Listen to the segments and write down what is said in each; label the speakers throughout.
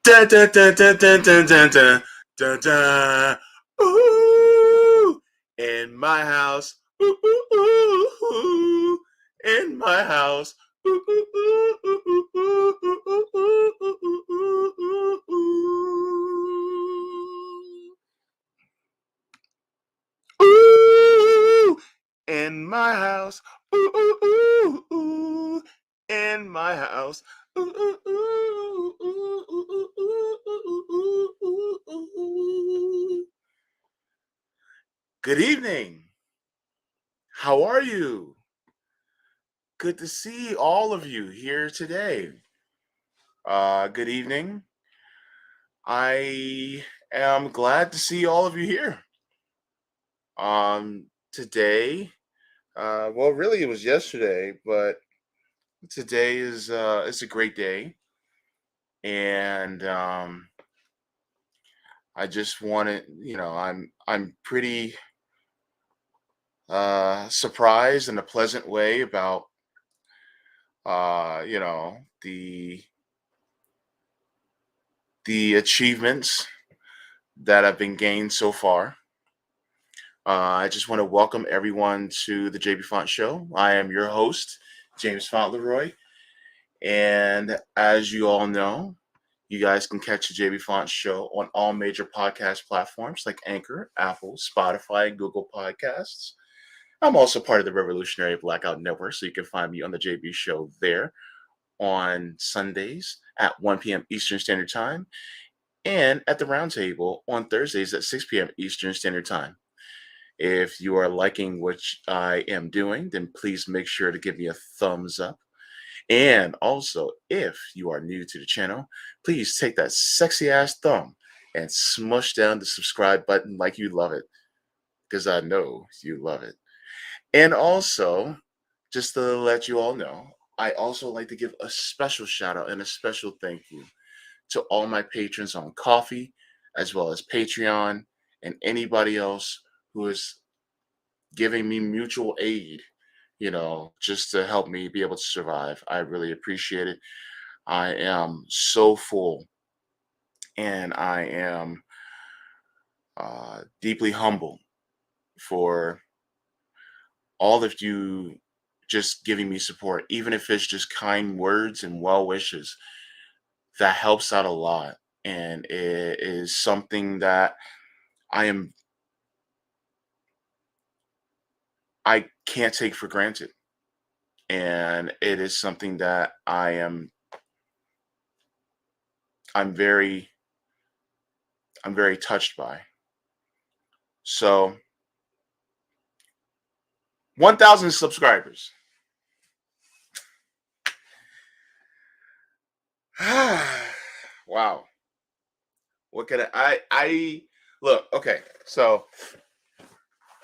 Speaker 1: Da, da, da, da, da, da, da, da, da, da. Ooh, in my house. Ooh, ooh, ooh, ooh. In my house. Ooh, ooh, ooh, ooh, ooh, ooh, ooh, ooh, ooh, ooh, ooh, ooh. Ooh, in my house. Ooh, ooh, ooh, ooh. In my house. Ooh, ooh, ooh, ooh, ooh, ooh, ooh, ooh, ooh, ooh, ooh. Good evening. How are you? Good to see all of you here today. Good evening. I am glad to see all of you here. Today, well, really, it was yesterday, but today is it's a great day, and I just wanted, I'm pretty surprised in a pleasant way about the achievements that have been gained so far. I just want to welcome everyone to the Jaybefaunt show. I am your host, James Faunt Leroy, and as you all know, you guys can catch the Jaybefaunt show on all major podcast platforms like Anchor, Apple, Spotify, and Google Podcasts. I'm also part of the Revolutionary Blackout Network, so you can find me on the JB show there on Sundays at 1 p.m. Eastern Standard Time and at the Roundtable on Thursdays at 6 p.m. Eastern Standard Time. If you are liking what I am doing, then please make sure to give me a thumbs up. And also, if you are new to the channel, please take that sexy ass thumb and smush down the subscribe button like you love it, because I know you love it. And also, just to let you all know, I also like to give a special shout out and a special thank you to all my patrons on Coffee, as well as Patreon, and anybody else who is giving me mutual aid, just to help me be able to survive. I really appreciate it. I am so full, and I am deeply humble for all of you just giving me support, even if it's just kind words and well wishes. That helps out a lot, and it is something that I am I can't take for granted, and it is something that I'm very I'm very touched by. So 1,000 subscribers. Wow. What can I look, okay. So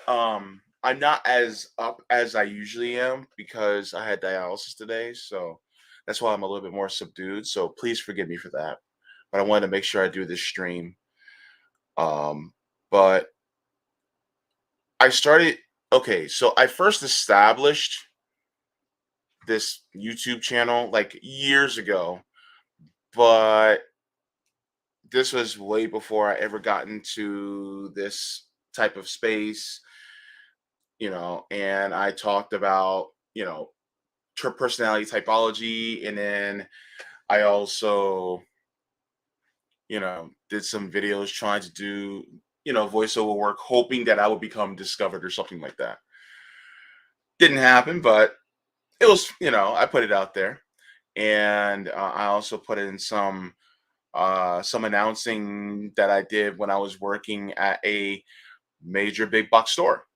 Speaker 1: I'm not as up as I usually am because I had dialysis today, so that's why I'm a little bit more subdued. So please forgive me for that. But I wanted to make sure I do this stream. But I started okay, so I first established this YouTube channel like years ago, but this was way before I ever got into this type of space, and I talked about, personality typology, and then I also, did some videos trying to do, voiceover work, hoping that I would become discovered or something like that. Didn't happen, but it was, I put it out there, and I also put in some announcing that I did when I was working at a major big box store.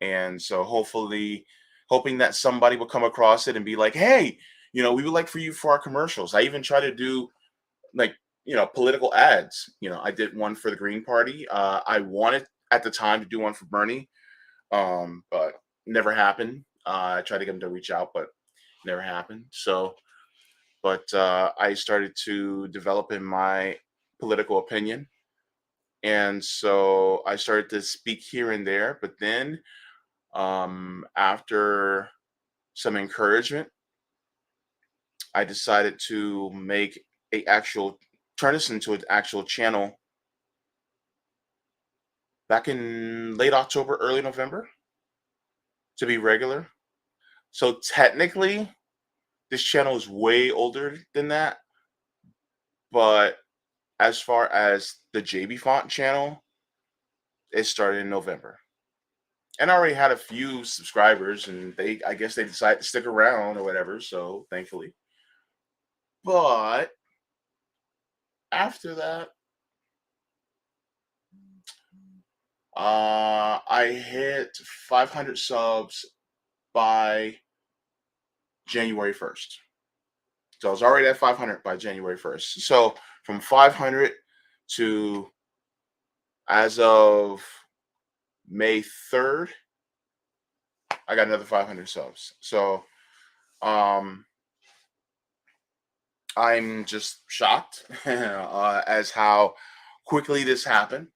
Speaker 1: And so hoping that somebody will come across it and be like, hey, we would like for you for our commercials. I even try to do like, political ads. I did one for the Green Party. I wanted at the time to do one for Bernie, but never happened. I tried to get him to reach out, but never happened. So, but I started to develop in my political opinion. And so I started to speak here and there. But then after some encouragement, I decided to make a actual turn this into an actual channel back in late October, early November to be regular. So technically, this channel is way older than that. But as far as the Jaybefaunt channel, it started in November. And I already had a few subscribers, and I guess they decided to stick around or whatever. So thankfully, but after that, I hit 500 subs by January 1st. So I was already at 500 by January 1st. So from 500 to as of May 3rd, I got another 500 subs. So um, I'm just shocked as how quickly this happened.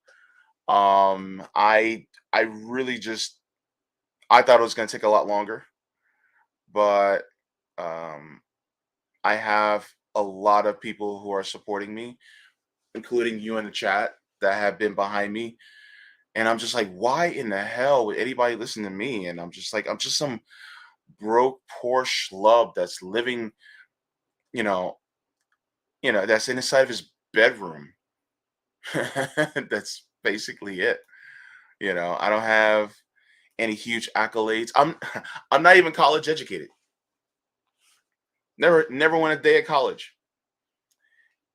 Speaker 1: I really just I thought it was going to take a lot longer, but um, I have a lot of people who are supporting me, including you in the chat, that have been behind me. And I'm just like, why in the hell would anybody listen to me? And I'm just like, I'm just some broke, poor schlub that's living, you know, that's inside of his bedroom. That's basically it. I don't have any huge accolades. I'm not even college educated. Never went a day at college.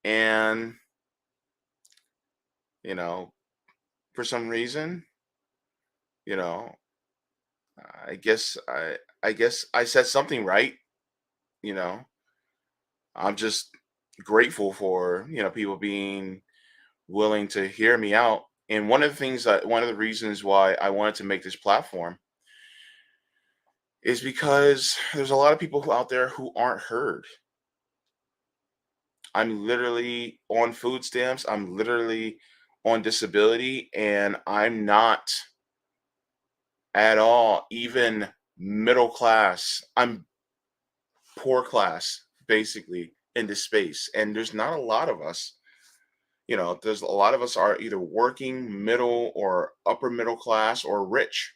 Speaker 1: And, you know, for some reason, you know, I guess I said something right, you know. I'm just grateful for, people being willing to hear me out. And one of the reasons why I wanted to make this platform is because there's a lot of people out there who aren't heard. I'm literally on food stamps. I'm literally on disability, and I'm not at all even middle class. I'm poor class, basically, in this space. And there's not a lot of us. There's a lot of us are either working middle or upper middle class or rich.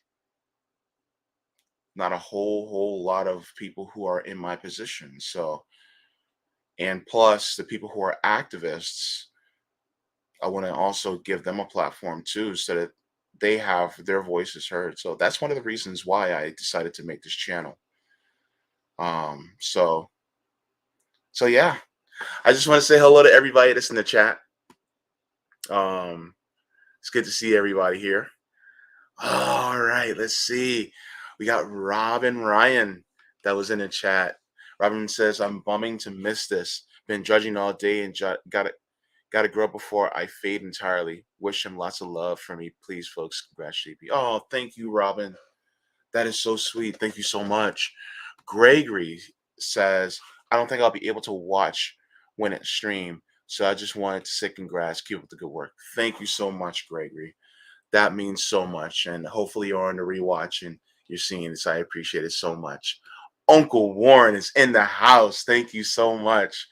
Speaker 1: Not a whole lot of people who are in my position. So, and plus the people who are activists, I want to also give them a platform too, so that they have their voices heard. So that's one of the reasons why I decided to make this channel. So yeah, I just want to say hello to everybody that's in the chat. Um, it's good to see everybody here. All right, let's see. We got Robin Ryan that was in the chat. Robin says, "I'm bumming to miss this. Been judging all day and gotta grow up before I fade entirely. Wish him lots of love for me, please, folks. Congrats, JP." Oh, thank you, Robin. That is so sweet. Thank you so much. Gregory says, "I don't think I'll be able to watch when it stream, so I just wanted to say congrats. Keep up the good work." Thank you so much, Gregory. That means so much. And hopefully you're on the rewatch and you're seeing this. I appreciate it so much. Uncle Warren is in the house. Thank you so much.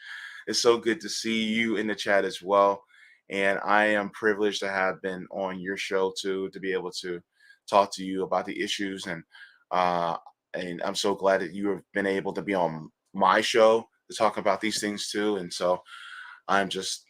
Speaker 1: It's so good to see you in the chat as well. And I am privileged to have been on your show too, to be able to talk to you about the issues. Uh and I'm so glad that you have been able to be on my show to talk about these things too. And so I'm just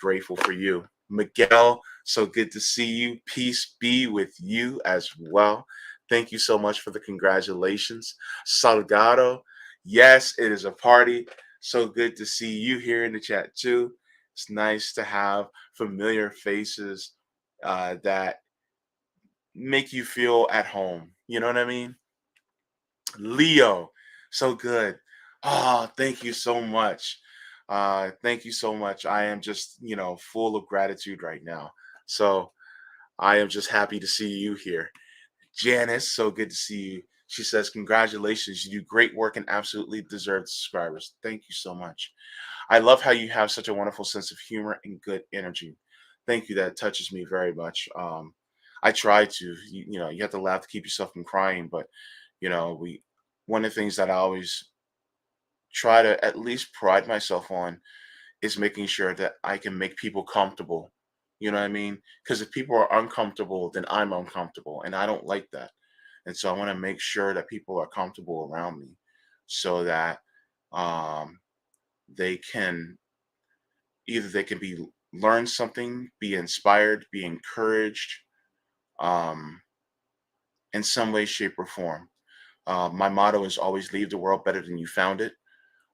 Speaker 1: grateful for you. Miguel, so good to see you. Peace be with you as well. Thank you so much for the congratulations. Salgado, yes, it is a party. So good to see you here in the chat too. It's nice to have familiar faces that make you feel at home. You know what I mean? Leo, so good. Oh, thank you so much. Thank you so much. I am just, full of gratitude right now. So I am just happy to see you here. Janice, so good to see you. She says, "Congratulations. You do great work and absolutely deserve subscribers." Thank you so much. I love how you have such a wonderful sense of humor and good energy. Thank you. That touches me very much. I try to, you have to laugh to keep yourself from crying, but one of the things that I always try to at least pride myself on is making sure that I can make people comfortable. You know what I mean? Because if people are uncomfortable, then I'm uncomfortable, and I don't like that. And so I want to make sure that people are comfortable around me, so that um, they can either they can be learn something, be inspired, be encouraged, um, in some way, shape, or form. My motto is always leave the world better than you found it.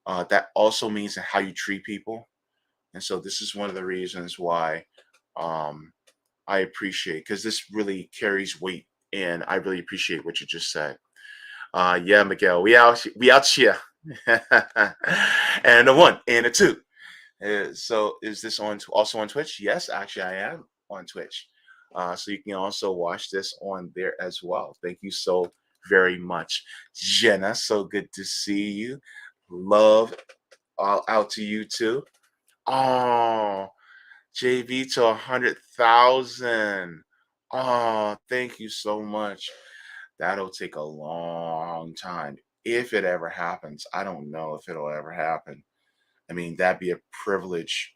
Speaker 1: That also means that how you treat people. And so this is one of the reasons why um, I appreciate, because this really carries weight, and I really appreciate what you just said. Yeah, Miguel, we out here, and a one and a two. So is this on also on Twitch? Yes, actually, I am on Twitch. So you can also watch this on there as well. Thank you so very much, Jenna. So good to see you. Love all out to you too. Oh, JV to 100,000. Oh, thank you so much. That'll take a long time if it ever happens. I don't know if it'll ever happen. I mean, that'd be a privilege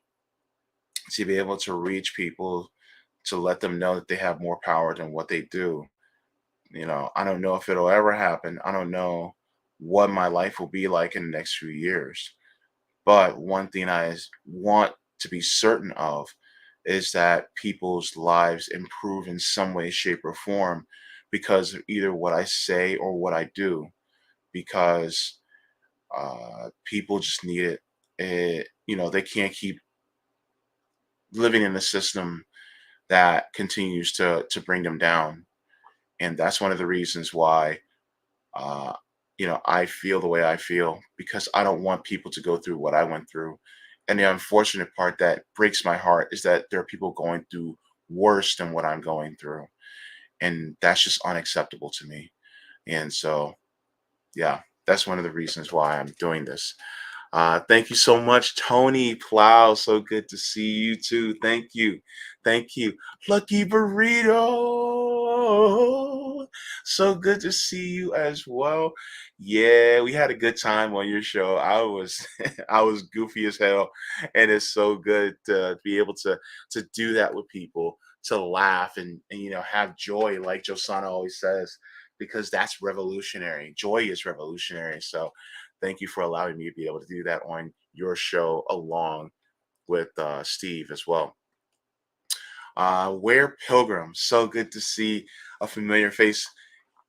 Speaker 1: to be able to reach people, to let them know that they have more power than what they do. I don't know if it'll ever happen. I don't know what my life will be like in the next few years. But one thing want to be certain of is that people's lives improve in some way, shape, or form because of either what I say or what I do. Because people just need it. They can't keep living in a system that continues to bring them down, and that's one of the reasons why uh, I feel the way I feel, because I don't want people to go through what I went through. And the unfortunate part that breaks my heart is that there are people going through worse than what I'm going through, and that's just unacceptable to me. And so, yeah, that's one of the reasons why I'm doing this. Thank you so much, Tony Plow. So good to see you too. Thank you. Thank you. Lucky Burrito. So good to see you as well. Yeah, we had a good time on your show. I was I was goofy as hell. And it's so good to be able to do that with people, to laugh and have joy, like Josana always says, because that's revolutionary. Joy is revolutionary. So thank you for allowing me to be able to do that on your show along with Steve as well. Where Pilgrim, so good to see a familiar face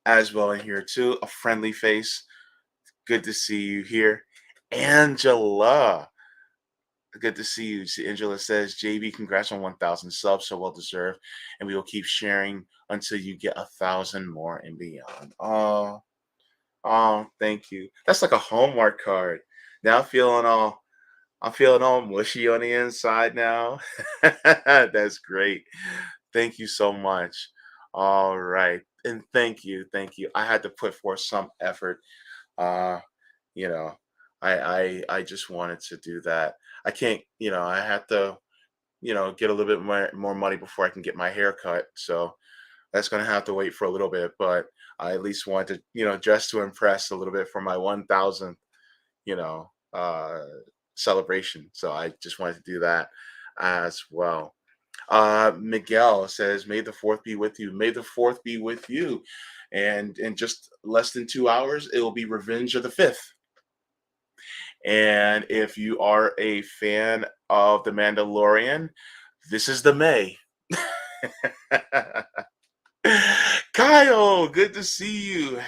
Speaker 1: as well in here too, a friendly face. Good to see you here. Angela, good to see you. Angela says, JB, congrats on 1,000 subs, so well deserved. And we will keep sharing until you get 1,000 more and beyond. Oh, thank you. That's like a Hallmark card. Now I'm feeling all mushy on the inside now. That's great. Thank you so much. All right. And thank you. I had to put forth some effort. Uh, you know, I just wanted to do that. I can't, I have to, get a little bit more money before I can get my hair cut. So that's gonna have to wait for a little bit, but I at least wanted to, just to impress a little bit for my 1,000th, you know, uh, celebration. So I just wanted to do that as well. Miguel says, "May the fourth be with you. May the fourth be with you." And in just less than 2 hours, it will be Revenge of the Fifth. And if you are a fan of The Mandalorian, this is the May. Kyle, good to see you.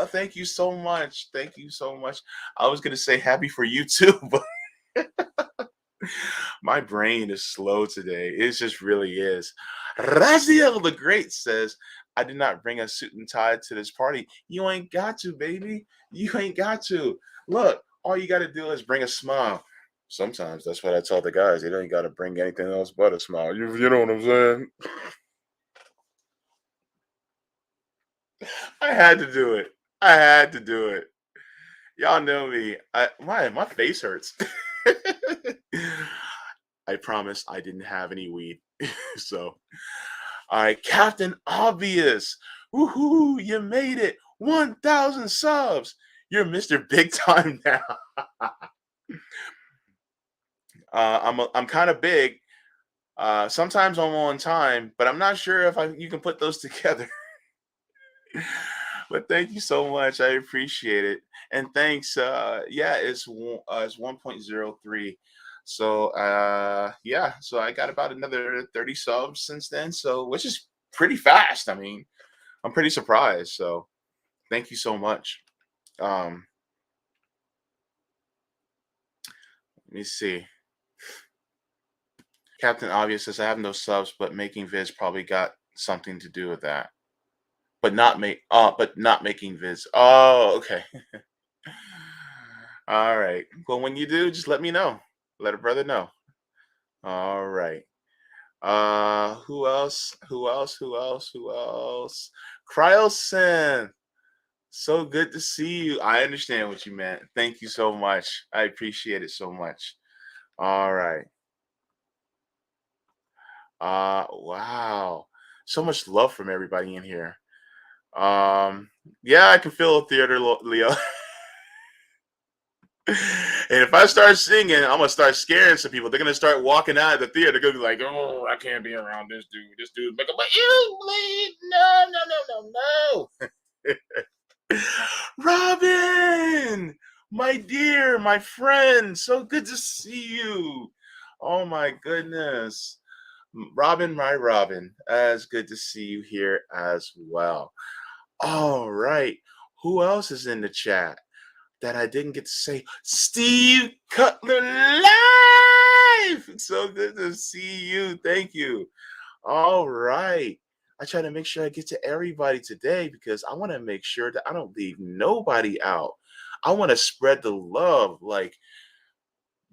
Speaker 1: Thank you so much. Thank you so much. I was gonna say happy for you too, but my brain is slow today. It just really is. Raziel the Great says, I did not bring a suit and tie to this party. You ain't got to, baby. You ain't got to. Look, all you got to do is bring a smile. Sometimes that's what I tell the guys. They don't got to bring anything else but a smile. You know what I'm saying? I had to do it. I had to do it. Y'all know me. My face hurts. I promise I didn't have any weed. So, all right, Captain Obvious. Woohoo! You made it. 1,000 subs. You're Mr. Big Time now. I'm kind of big. Sometimes I'm on time, but I'm not sure if you can put those together. But thank you so much. I appreciate it. And thanks. Yeah, it's 1.03. So yeah, so I got about another 30 subs since then. So which is pretty fast. I mean, I'm pretty surprised. So thank you so much. Um, Let me see. Captain Obvious says I have no subs, but making vids probably got something to do with that. But not making vids. Oh, okay. All right. Well, when you do, just let me know. Let a brother know. All right. Who else? Who else? Who else? Who else? Cryosin. So good to see you. I understand what you meant. Thank you so much. I appreciate it so much. All right. Wow. So much love from everybody in here. Um, yeah, I can feel a theater, Leo. And if I start singing, I'm gonna start scaring some people. They're gonna start walking out of the theater. They're gonna be like, "Oh, I can't be around this dude. This dude make a but you bleed. No, no, no, no, no." Robin, my dear, my friend, so good to see you. Oh my goodness, Robin, my Robin, as good to see you here as well. All right, who else is in the chat that I didn't get to say? Steve Cutler live. It's so good to see you. Thank you. All right. I try to make sure I get to everybody today because I want to make sure that I don't leave nobody out. I want to spread the love like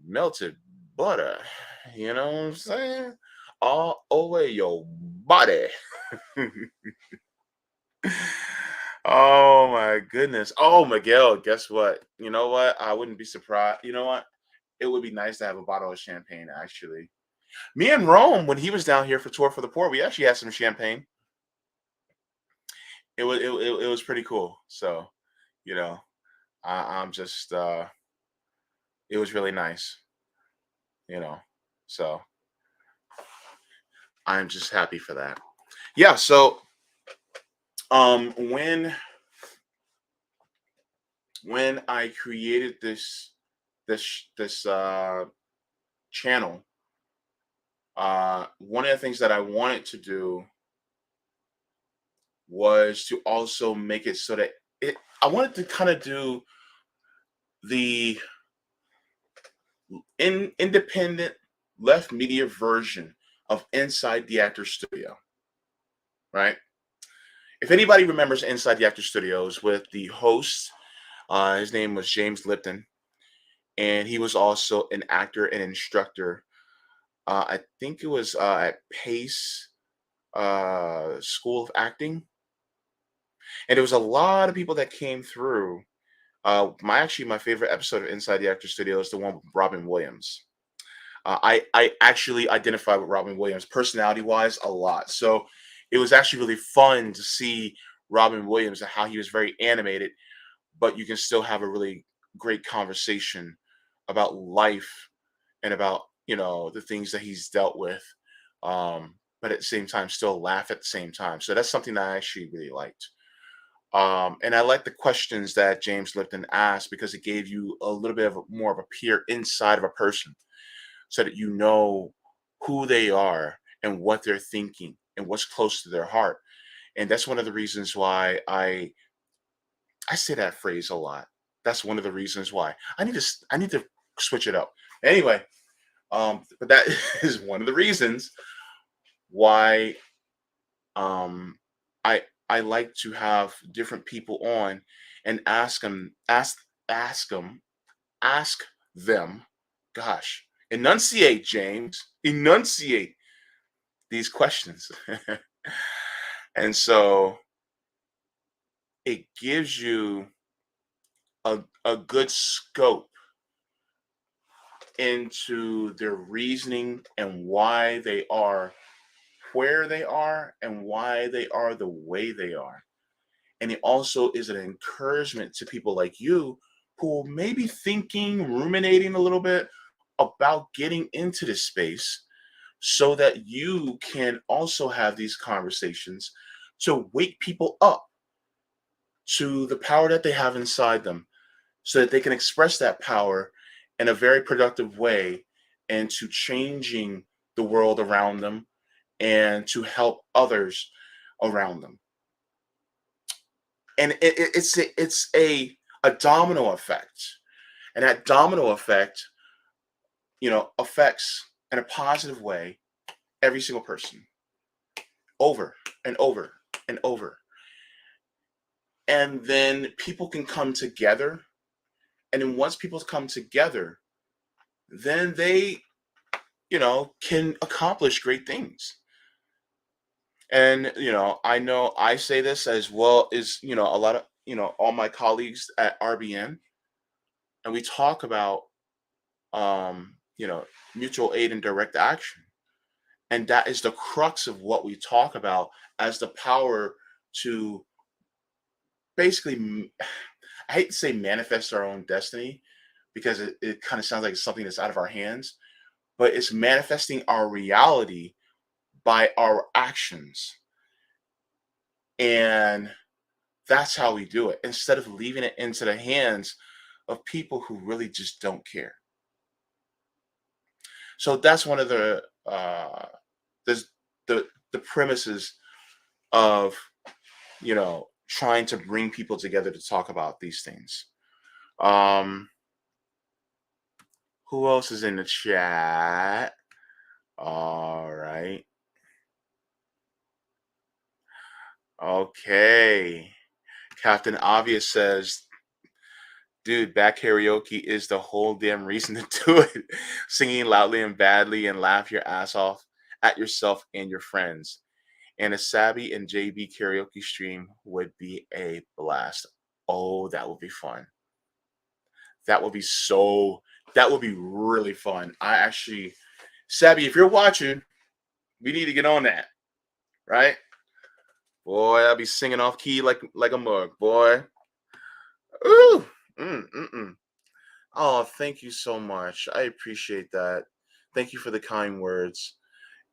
Speaker 1: melted butter. You know what I'm saying? All over your body. Oh my goodness. Oh, Miguel, guess what? You know what? I wouldn't be surprised. You know what? It would be nice to have a bottle of champagne, actually. Me and Rome, when he was down here for Tour for the Poor, we actually had some champagne. It was pretty cool. So, you know, I'm just it was really nice, you know. So I'm just happy for that. Yeah, so when I created this channel, one of the things that I wanted to do was to also make it so that I wanted to kind of do the independent left media version of Inside the Actor Studio, right? If anybody remembers Inside the Actor Studios with the host, his name was James Lipton, and he was also an actor and instructor. I think it was at Pace School of Acting, and there was a lot of people that came through. My favorite episode of Inside the Actor Studio is the one with Robin Williams. I actually identify with Robin Williams personality wise a lot, so it was actually really fun to see Robin Williams and how he was very animated, but you can still have a really great conversation about life and about the things that he's dealt with, but at the same time still laugh at the same time. So that's something that I actually really liked. And I like the questions that James Lipton asked because it gave you a little bit of more of a peer inside of a person so that you know who they are and what they're thinking and what's close to their heart. And that's one of the reasons why I say that phrase a lot. That's one of the reasons why I need to switch it up. Anyway, but that is one of the reasons why um, I like to have different people on and ask them ask them. Gosh, enunciate, James. Enunciate these questions. And so it gives you a good scope into their reasoning and why they are where they are and why they are the way they are. And it also is an encouragement to people like you who may be thinking, ruminating a little bit, about getting into this space so that you can also have these conversations to wake people up to the power that they have inside them so that they can express that power in a very productive way and to changing the world around them and to help others around them. And it's a domino effect, and that domino effect, affects in a positive way every single person over and over and over. And then people can come together. And then once people come together, then they, can accomplish great things. And, I know I say this as well as, a lot of, all my colleagues at RBN, and we talk about, um, you know, mutual aid and direct action. And that is the crux of what we talk about as the power to basically, I hate to say manifest our own destiny because it kind of sounds like it's something that's out of our hands, but it's manifesting our reality by our actions. And that's how we do it instead of leaving it into the hands of people who really just don't care. So that's one of the the premises of trying to bring people together to talk about these things. Um, who else is in the chat? All right. Okay. Captain Obvious says, dude, back karaoke is the whole damn reason to do it. Singing loudly and badly and laugh your ass off at yourself and your friends. And a Sabby and JB karaoke stream would be a blast. Oh, that would be fun. That would be that would be really fun. Sabby, if you're watching, we need to get on that, right? Boy, I'll be singing off key like a mug, boy. Ooh. Mm. Oh, thank you so much. I appreciate that. Thank you for the kind words.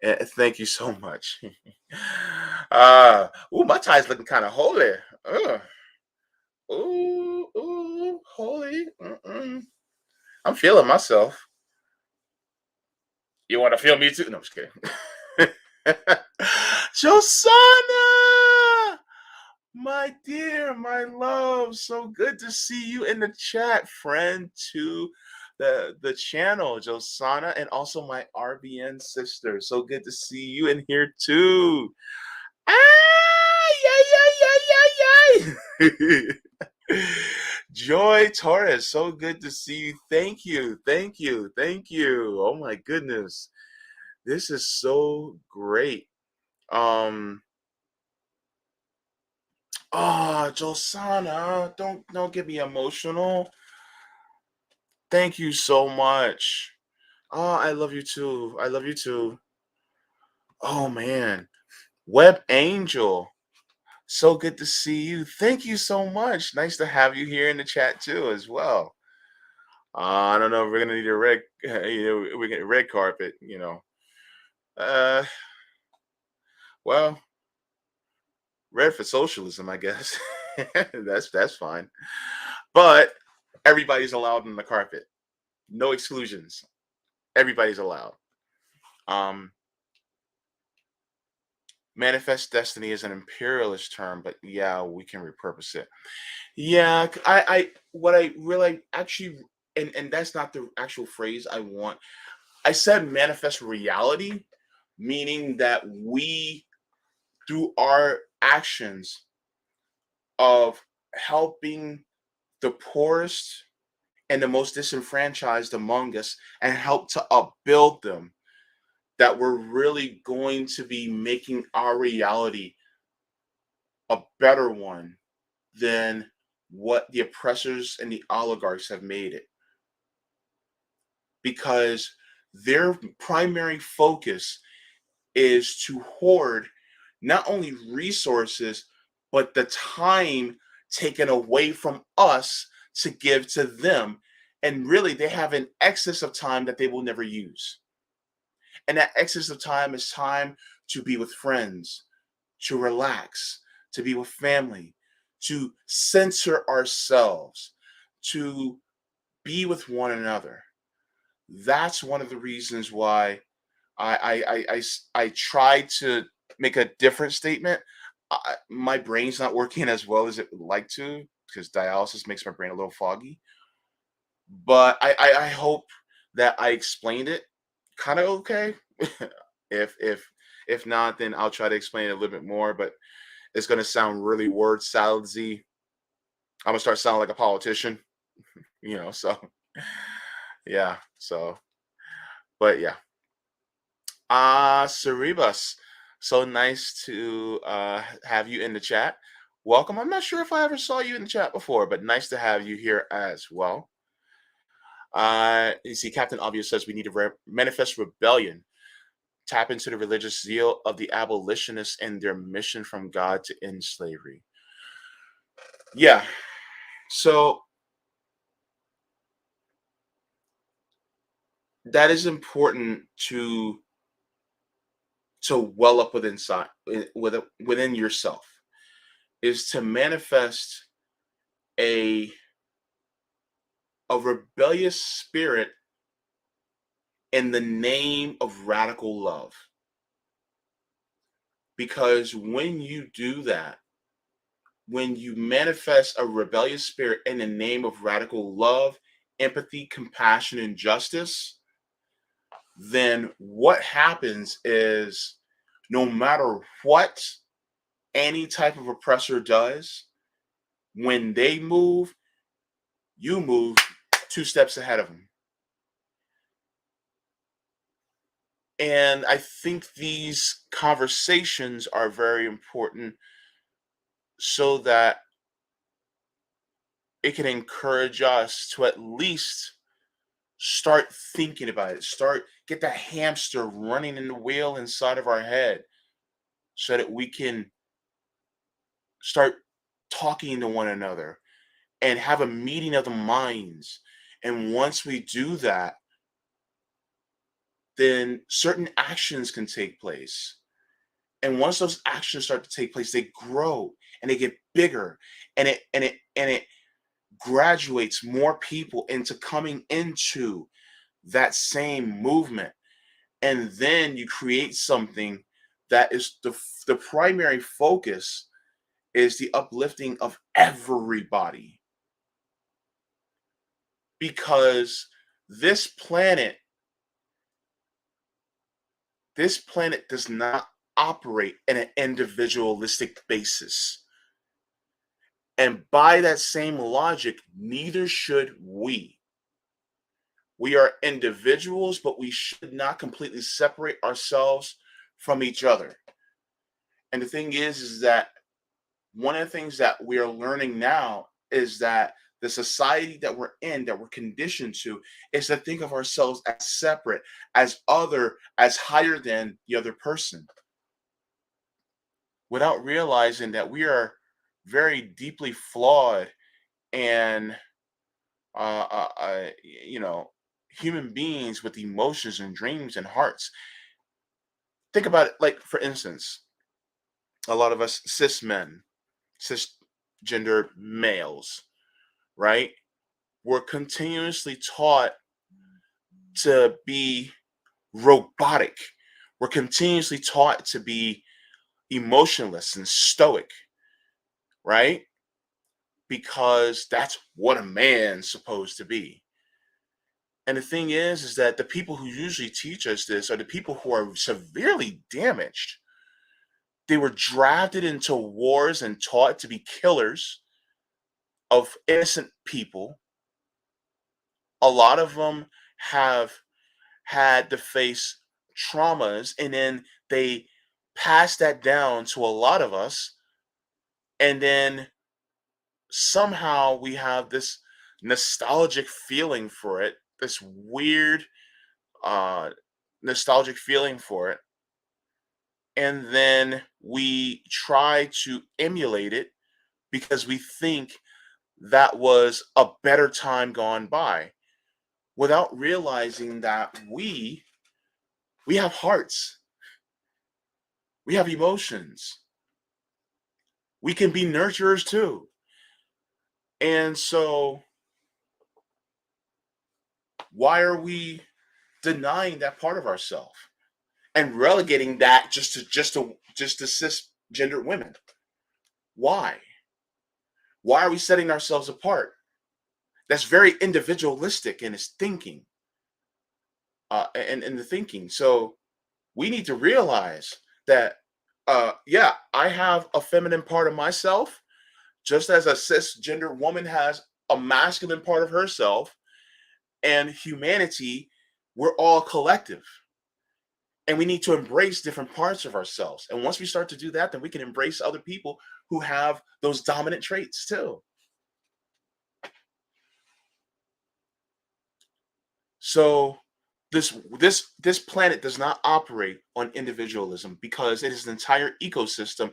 Speaker 1: Thank you so much. My tie's looking kind of holy. Holy. I'm feeling myself. You want to feel me too? No, I'm just kidding. Josana, my dear, my love, so good to see you in the chat, friend to the channel, Josana, and also my RBN sister. So good to see you in here too. Ah, yay. Joy Torres, so good to see you. Thank you, thank you, thank you. Oh my goodness, this is so great. Josana, don't get me emotional. Thank you so much. Oh, I love you too. I love you too. Oh man, Web Angel, so good to see you. Thank you so much. Nice to have you here in the chat too, as well. I don't know if we're gonna need a red, we get a red carpet. Uh, well, red for socialism, I guess. That's fine. But everybody's allowed on the carpet. No exclusions. Everybody's allowed. Um, Manifest destiny is an imperialist term, but yeah, we can repurpose it. Yeah, what I really actually, and that's not the actual phrase I want. I said manifest reality, meaning that we, through our actions of helping the poorest and the most disenfranchised among us and help to upbuild them, that we're really going to be making our reality a better one than what the oppressors and the oligarchs have made it. Because their primary focus is to hoard not only resources, but the time taken away from us to give to them. And really, they have an excess of time that they will never use. And that excess of time is time to be with friends, to relax, to be with family, to censor ourselves, to be with one another. That's one of the reasons why I try to make a different statement. My brain's not working as well as it would like to because dialysis makes my brain a little foggy. But I hope that I explained it kind of okay. if if if not, then I'll try to explain it a little bit more. But it's gonna sound really word saladsy. I'm gonna start sounding like a politician, So yeah. So, but yeah. Cerebus. So nice to have you in the chat. Welcome. I'm not sure if I ever saw you in the chat before, but nice to have you here as well. You see, Captain Obvious says we need to manifest rebellion, tap into the religious zeal of the abolitionists and their mission from God to end slavery. Yeah. So that is important to well up within yourself is to manifest a a rebellious spirit in the name of radical love. Because when you do that, when you manifest a rebellious spirit in the name of radical love, empathy, compassion, and justice, then what happens is no matter what any type of oppressor does, when they move, you move two steps ahead of them. And I think these conversations are very important so that it can encourage us to at least start thinking about it, get that hamster running in the wheel inside of our head so that we can start talking to one another and have a meeting of the minds. And once we do that, then certain actions can take place. And once those actions start to take place, they grow and they get bigger, and it graduates more people into coming into that same movement. And then you create something that is the primary focus is the uplifting of everybody, because this planet this planet does not operate in an individualistic basis. And by that same logic, neither should we. We are individuals, but we should not completely separate ourselves from each other. And the thing is that one of the things that we are learning now is that the society that we're in, that we're conditioned to, is to think of ourselves as separate, as other, as higher than the other person, without realizing that we are very deeply flawed and uh, uh, uh, you know human beings with emotions and dreams and hearts. Think about it, like for instance, a lot of us cis men, cisgender males, right? We're continuously taught to be robotic. We're continuously taught to be emotionless and stoic, right? Because that's what a man's supposed to be. And the thing is that the people who usually teach us this are the people who are severely damaged. They were drafted into wars and taught to be killers of innocent people. A lot of them have had to face traumas, and then they pass that down to a lot of us. And then somehow we have this nostalgic feeling for it, this weird uh, nostalgic feeling for it. And then we try to emulate it because we think that was a better time gone by. without realizing that we have hearts, we have emotions, we can be nurturers too. And so why are we denying that part of ourselves and relegating that just to cisgendered women? Why? Why are we setting ourselves apart? That's very individualistic in its thinking, and in the thinking. So we need to realize that, yeah, I have a feminine part of myself, just as a cisgender woman has a masculine part of herself, and humanity, we're all collective. And we need to embrace different parts of ourselves. And once we start to do that, then we can embrace other people who have those dominant traits too. So this planet does not operate on individualism because it is an entire ecosystem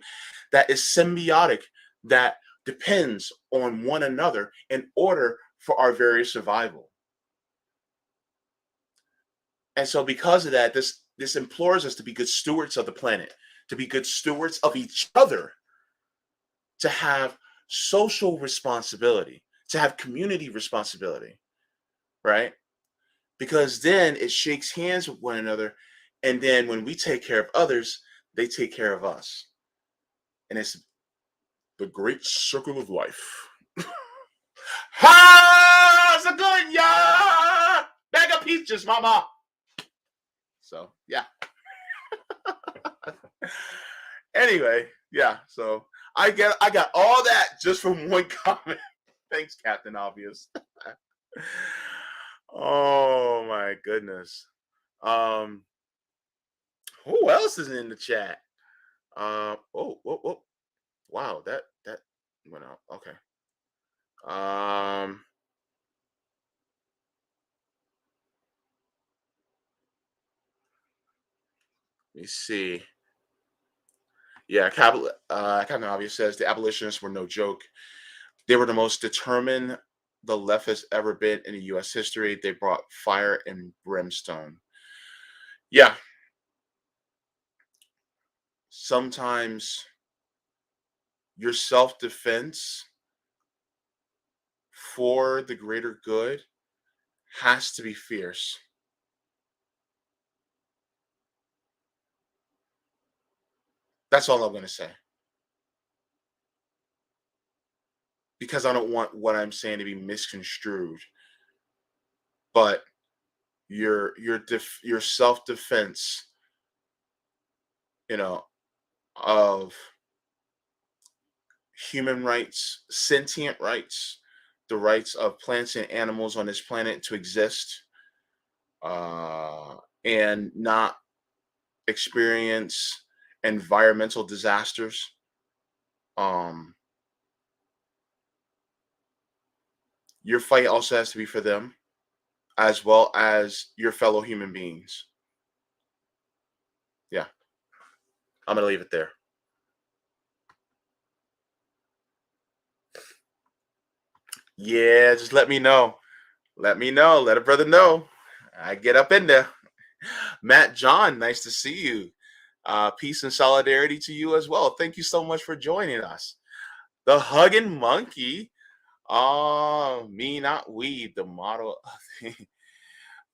Speaker 1: that is symbiotic, that depends on one another in order for our very survival. And so because of that, this implores us to be good stewards of the planet, to be good stewards of each other, to have social responsibility, to have community responsibility, right? Because then it shakes hands with one another. And then when we take care of others, they take care of us. And it's the great circle of life. How's it going, yeah? Bag of peaches, mama. So, yeah. Anyway, yeah. So I got all that just from one comment. Thanks, Captain Obvious. Oh my goodness. Um, who else is in the chat? Oh, wow, that went out. Okay. Um, let me see. Yeah, Captain Obvious says the abolitionists were no joke. They were the most determined the left has ever been in U.S. history. They brought fire and brimstone. Yeah, sometimes your self defense for the greater good has to be fierce. That's all I'm going to say. Because I don't want what I'm saying to be misconstrued. But your self defense, you know, of human rights, sentient rights, the rights of plants and animals on this planet to exist, uh, and not experience environmental disasters. Um, your fight also has to be for them, as well as your fellow human beings. Yeah, I'm gonna leave it there. Yeah, just let me know. Let me know. Let a brother know. I get up in there. Matt John, nice to see you. Peace and solidarity to you as well. Thank you so much for joining us. The Hugging Monkey. Oh, me not we, the model.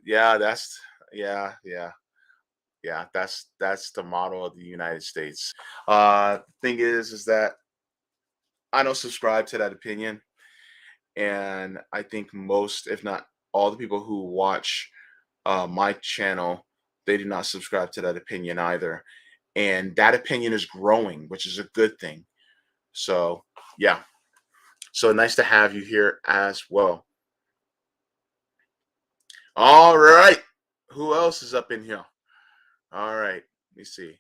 Speaker 1: Yeah, yeah, yeah. That's the model of the United States. Thing is that I don't subscribe to that opinion, and I think most, if not all, the people who watch my channel, they do not subscribe to that opinion either. And that opinion is growing, which is a good thing. So, yeah. So nice to have you here as well. All right. Who else is up in here? All right. Let me see.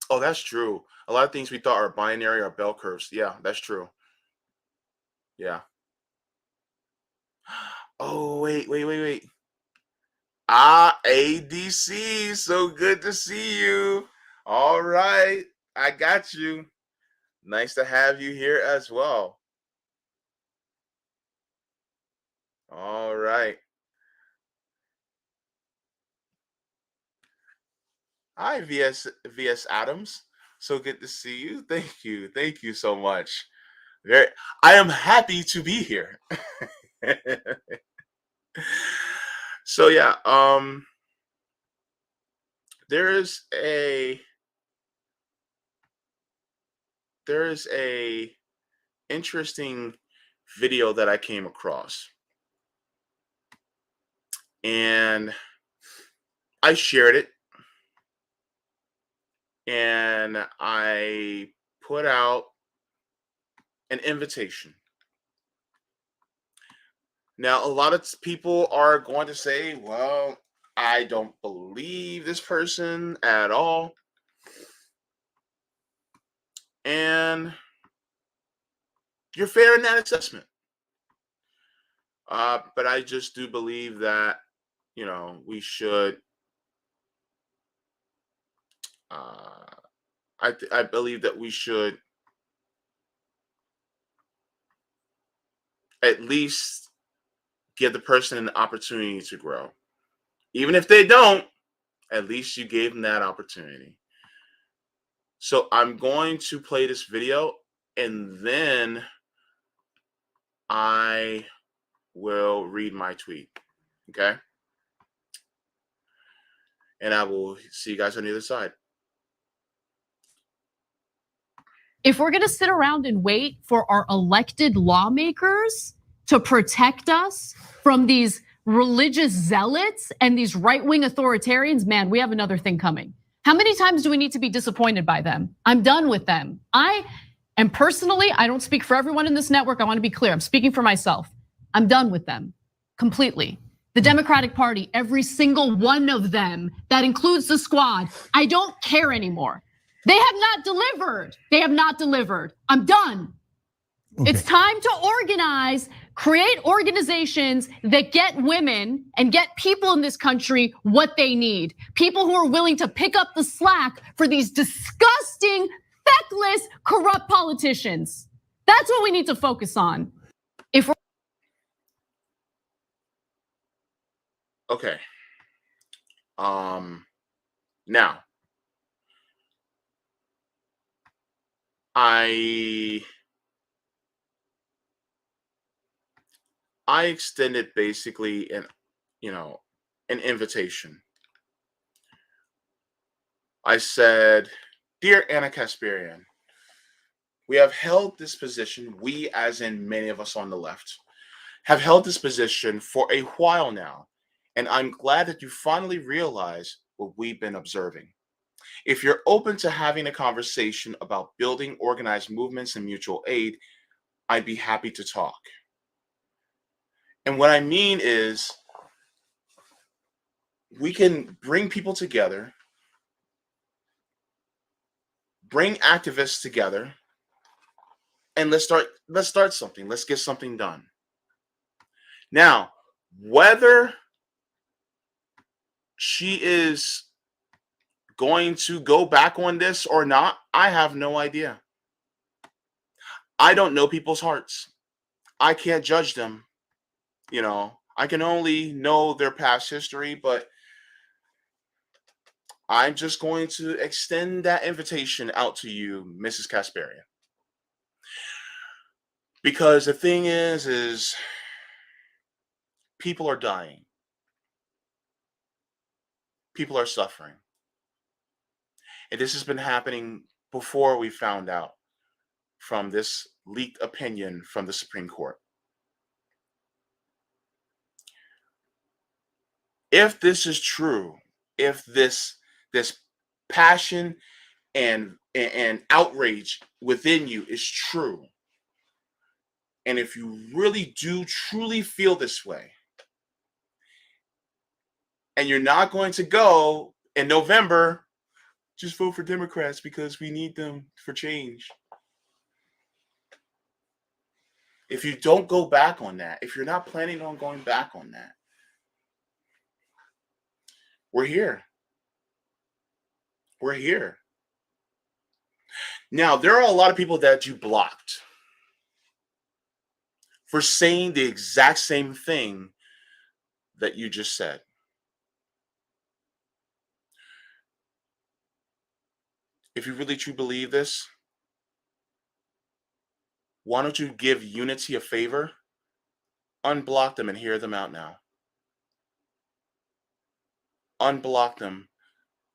Speaker 1: Oh, that's true. A lot of things we thought are binary are bell curves. Yeah, that's true. Yeah. Oh, wait. ADC. So good to see you. All right. I got you. Nice to have you here as well. All right. Hi, VS Adams. So good to see you. Thank you. Thank you so much. Very I am happy to be here. So yeah, there's a there's a interesting video that I came across, and I shared it, and I put out an invitation. Now, a lot of people are going to say, well, I don't believe this person at all. And you're fair in that assessment. But I just do believe that, we should, uh, I believe that we should at least give the person an opportunity to grow. Even if they don't, at least you gave them that opportunity. So I'm going to play this video, and then I will read my tweet. Okay. And I will see you guys on the other side.
Speaker 2: If we're going to sit around and wait for our elected lawmakers to protect us from these religious zealots and these right-wing authoritarians, man, we have another thing coming. How many times do we need to be disappointed by them? I'm done with them. And personally, I don't speak for everyone in this network. I want to be clear. I'm speaking for myself. I'm done with them completely. The Democratic Party, every single one of them, that includes the squad, I don't care anymore. They have not delivered. They have not delivered. I'm done. Okay. It's time to organize, create organizations that get women and get people in this country what they need. People who are willing to pick up the slack for these disgusting, feckless, corrupt politicians. That's what we need to focus on.
Speaker 1: Okay. Now, I extended basically an invitation. I said, "Dear Anna Kasparian, we have held this position, we as in many of us on the left, have held this position for a while now, and I'm glad that you finally realize what we've been observing. If you're open to having a conversation about building organized movements and mutual aid, I'd be happy to talk." And what I mean is, we can bring people together, bring activists together, and let's start something. Let's get something done. Now, whether she is going to go back on this or not, I have no idea. I don't know people's hearts. I can't judge them. I can only know their past history, but I'm just going to extend that invitation out to you, Mrs. Kasparian. Because the thing is people are dying. People are suffering. And this has been happening before we found out from this leaked opinion from the Supreme Court. If this is true, if this passion and outrage within you is true, and if you really do truly feel this way, and you're not going to go in November, just vote for Democrats because we need them for change. If you don't go back on that, if you're not planning on going back on that, we're here. We're here. Now, there are a lot of people that you blocked for saying the exact same thing that you just said. If you really truly believe this, why don't you give Unity a favor? Unblock them and hear them out now. Unblock them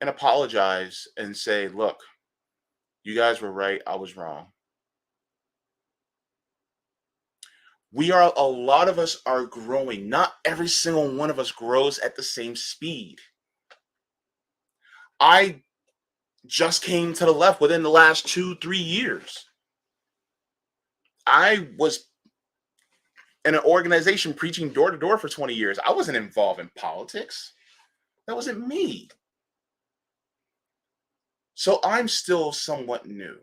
Speaker 1: and apologize and say, look, you guys were right. I was wrong. A lot of us are growing. Not every single one of us grows at the same speed. I just came to the left within the last 2-3 years. I was in an organization preaching door to door for 20 years. I wasn't involved in politics. That wasn't me. So I'm still somewhat new.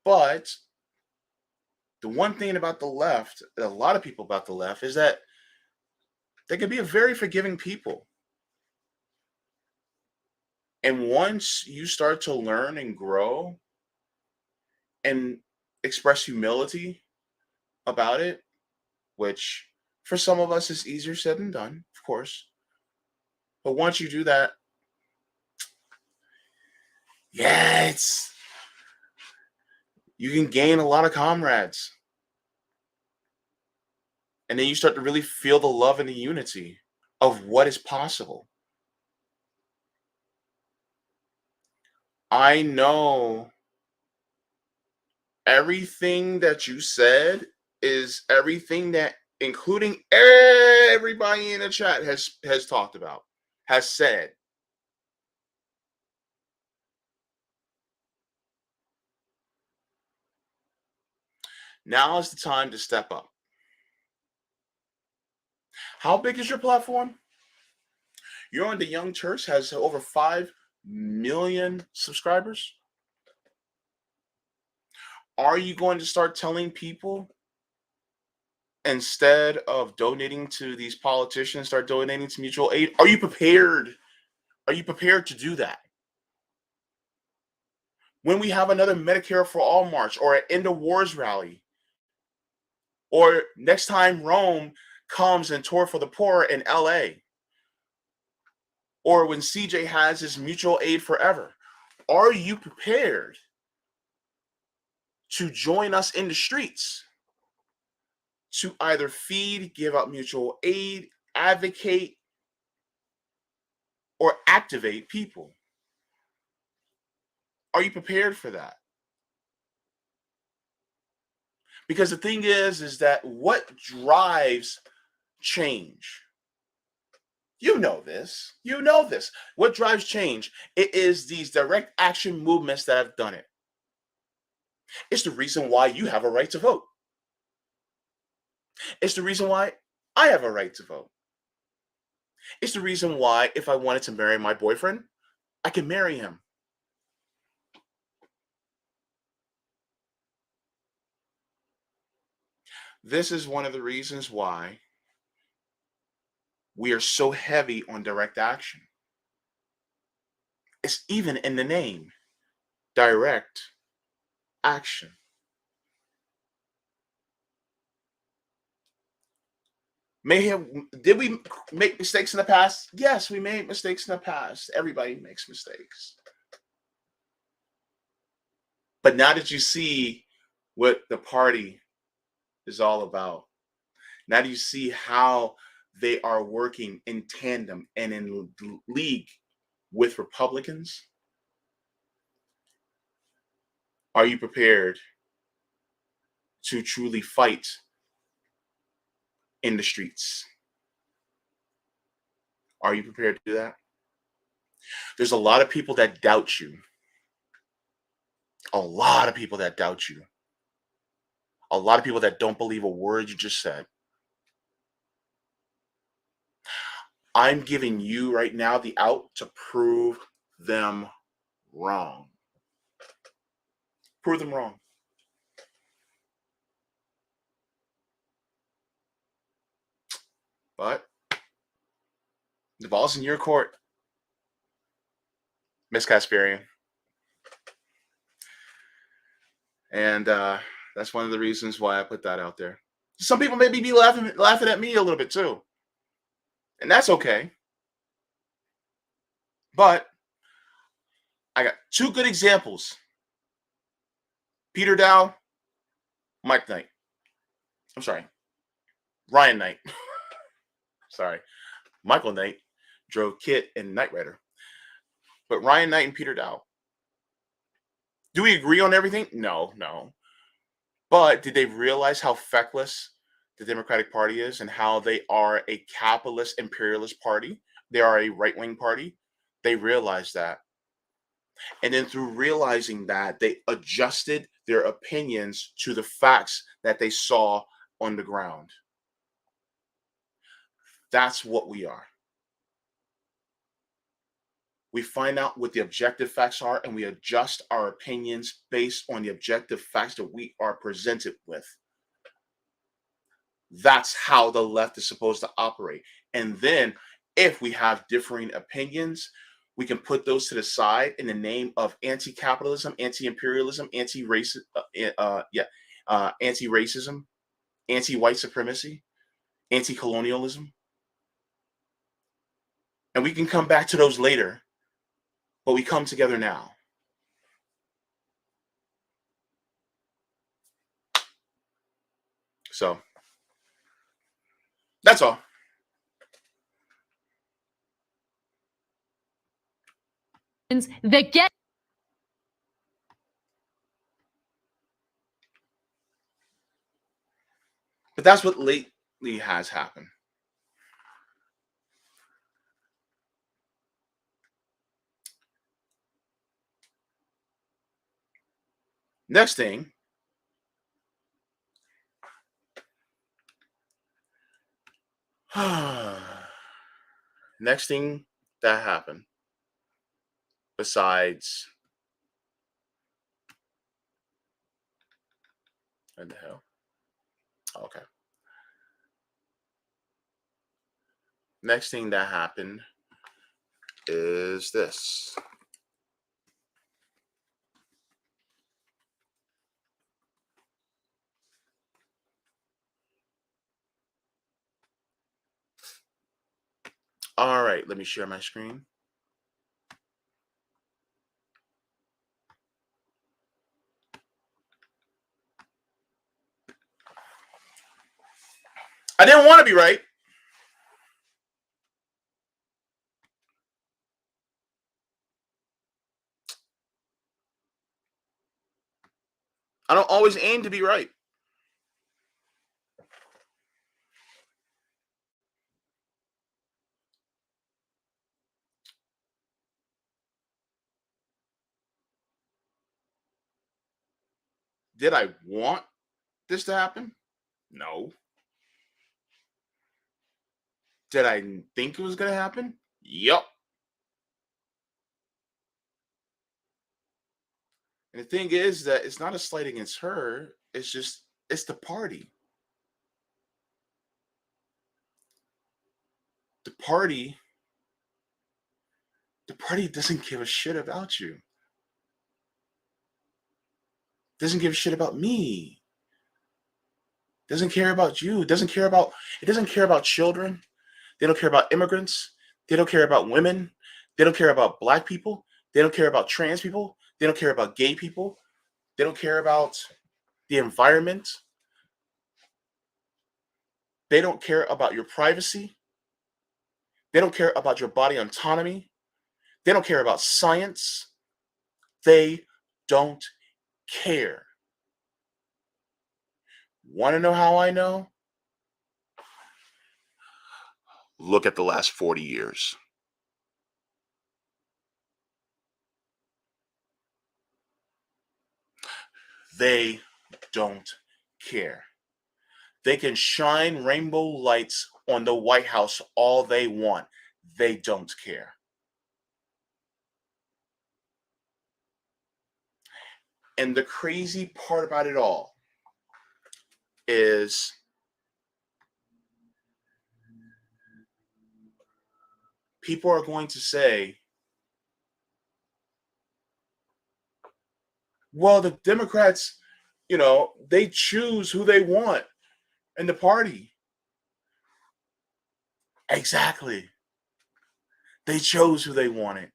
Speaker 1: But the one thing about the left, a lot of people about the left, is that they can be a very forgiving people. And once you start to learn and grow and express humility about it, which for some of us is easier said than done, of course. But once you do that, yeah, you can gain a lot of comrades. And then you start to really feel the love and the unity of what is possible. I know everything that you said is everything that, including everybody in the chat, has talked about, has said. Now is the time to step up. How big is your platform? You're on the Young Turks, has over 5 million subscribers. Are you going to start telling people, instead of donating to these politicians, start donating to mutual aid? Are you prepared? Are you prepared to do that? When we have another Medicare for All march or an End of Wars rally, or next time Rome comes and tour for the poor in LA, or when CJ has his mutual aid forever, are you prepared to join us in the streets to either feed, give out mutual aid, advocate, or activate people? Are you prepared for that? Because the thing is that what drives change? You know this. You know this. What drives change? It is these direct action movements that have done it. It's the reason why you have a right to vote. It's the reason why I have a right to vote. It's the reason why, if I wanted to marry my boyfriend, I can marry him. This is one of the reasons why we are so heavy on direct action. It's even in the name, direct action. Did we make mistakes in the past? Yes, we made mistakes in the past. Everybody makes mistakes. But now that you see what the party is all about, now do you see how they are working in tandem and in league with Republicans? Are you prepared to truly fight in the streets? Are you prepared to do that? There's a lot of people that doubt you. A lot of people that doubt you. A lot of people that don't believe a word you just said. I'm giving you right now the out to prove them wrong. Prove them wrong. But the ball's in your court, Miss Kasparian. And that's one of the reasons why I put that out there. Some people maybe be laughing at me a little bit too, and that's okay. But I got two good examples: Peter Dow, Mike Knight. I'm sorry, Ryan Knight. Sorry, Michael Knight drove Kit and Knight Rider, but Ryan Knight and Peter Dow. Do we agree on everything? No, no. But did they realize how feckless the Democratic Party is and how they are a capitalist imperialist party? They are a right wing party. They realized that. And then through realizing that, they adjusted their opinions to the facts that they saw on the ground. That's what we are. We find out what the objective facts are and we adjust our opinions based on the objective facts that we are presented with. That's how the left is supposed to operate. And then if we have differing opinions, we can put those to the side in the name of anti-capitalism, anti-imperialism, anti-racism, anti-white supremacy, anti-colonialism. And we can come back to those later, but we come together now. So that's all.
Speaker 2: That get
Speaker 1: But that's what lately has happened. Next thing, next thing that happened, besides, what the hell? Okay. Next thing that happened is this. All right, let me share my screen. I didn't want to be right. I don't always aim to be right. Did I want this to happen? No. Did I think it was going to happen? Yup. And the thing is that it's not a slight against her. It's the party. The party, the party doesn't give a shit about you. Doesn't give a shit about me. Doesn't care about you. It doesn't care about children. They don't care about immigrants. They don't care about women. They don't care about black people. They don't care about trans people. They don't care about gay people. They don't care about the environment. They don't care about your privacy. They don't care about your body autonomy. They don't care about science. They don't care. Want to know how I know? Look at the last 40 years. They don't care. They can shine rainbow lights on the White House all they want. They don't care. And the crazy part about it all is people are going to say, well, the Democrats They choose who they want in the party. Exactly. They chose who they wanted.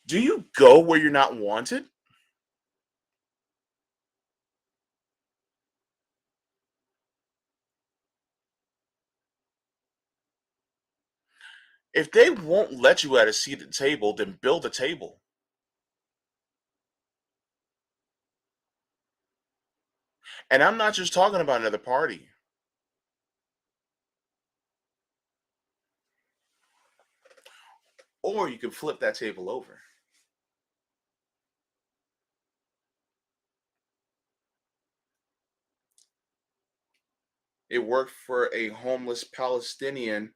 Speaker 1: Do you go where you're not wanted? If they won't let you at a seat at the table, then build a table. And I'm not just talking about another party. Or you can flip that table over. It worked for a homeless Palestinian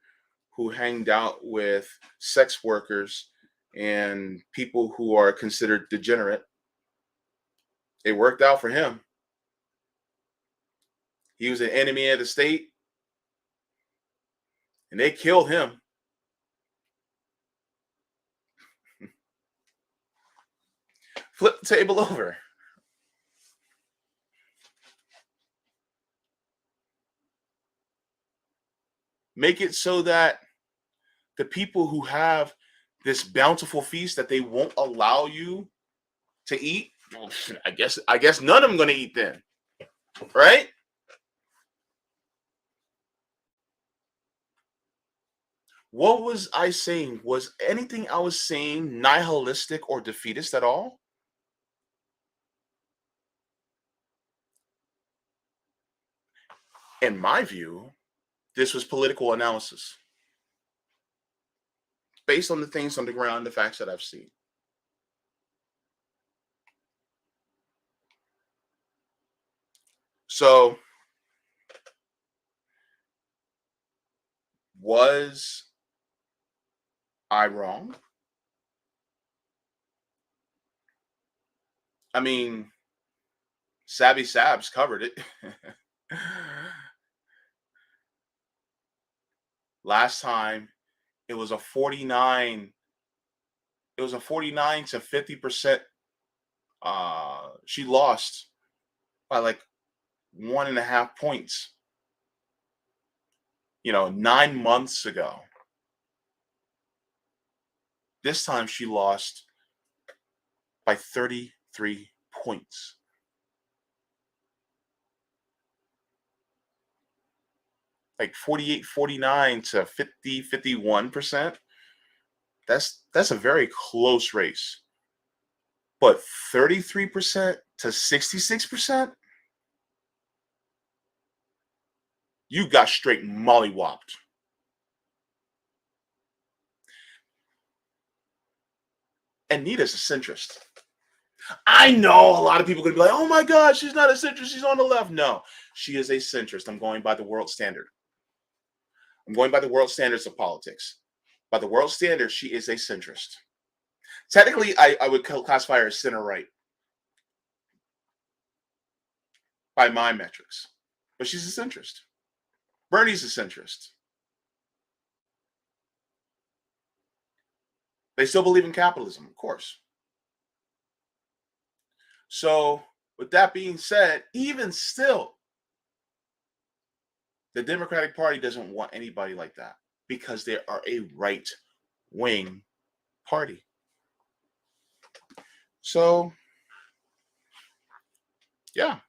Speaker 1: who hanged out with sex workers and people who are considered degenerate. It worked out for him. He was an enemy of the state, and they killed him. Flip the table over. Make it so that the people who have this bountiful feast that they won't allow you to eat, well, I guess none of them going to eat then, right? What was I saying? Was anything I was saying nihilistic or defeatist at all? In my view, this was political analysis based on the things on the ground, the facts that I've seen. So, was I wrong? I mean, Savvy Sabs covered it. Last time it was a 49, it was a 49 to 50%. She lost by like 1.5 points, 9 months ago. This time she lost by 33 points. Like 48, 49 to 50, 51%. That's a very close race. But 33% to 66%, you got straight mollywopped. And Nita's a centrist. I know a lot of people are going to be like, oh my God, she's not a centrist. She's on the left. No, she is a centrist. I'm going by the world standard. I'm going by the world standards of politics. By the world standards, she is a centrist. Technically, I would classify her as center right by my metrics. But she's a centrist. Bernie's a centrist. They still believe in capitalism, of course. So, with that being said, even still, the Democratic Party doesn't want anybody like that because they are a right wing party. So, yeah.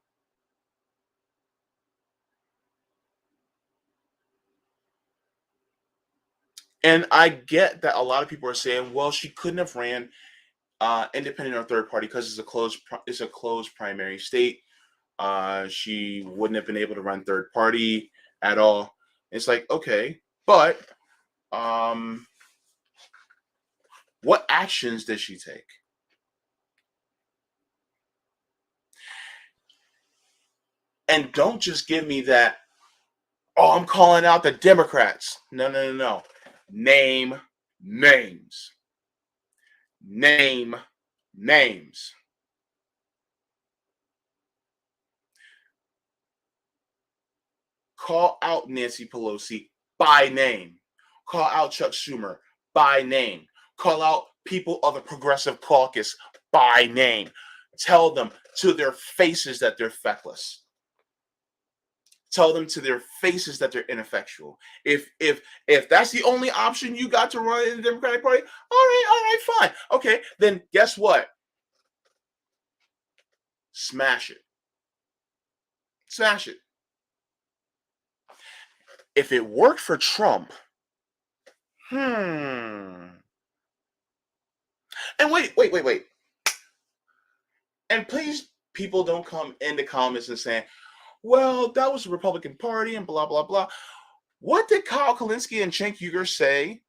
Speaker 1: And I get that a lot of people are saying, well, she couldn't have ran independent or third party because it's a closed primary state. She wouldn't have been able to run third party at all. It's like, okay, but what actions did she take? And don't just give me that, oh, I'm calling out the Democrats. No, no, no, no. Name names. Name names. Call out Nancy Pelosi by name. Call out Chuck Schumer by name. Call out people of the Progressive Caucus by name. Tell them to their faces that they're feckless. Tell them to their faces that they're ineffectual. If that's the only option you got to run in the Democratic Party, all right, fine. Okay, then guess what? Smash it. Smash it. If it worked for Trump, and wait. And please, people don't come in the comments and saying, well, that was the Republican Party and blah, blah, blah. What did Kyle Kalinske and Cenk Uygur say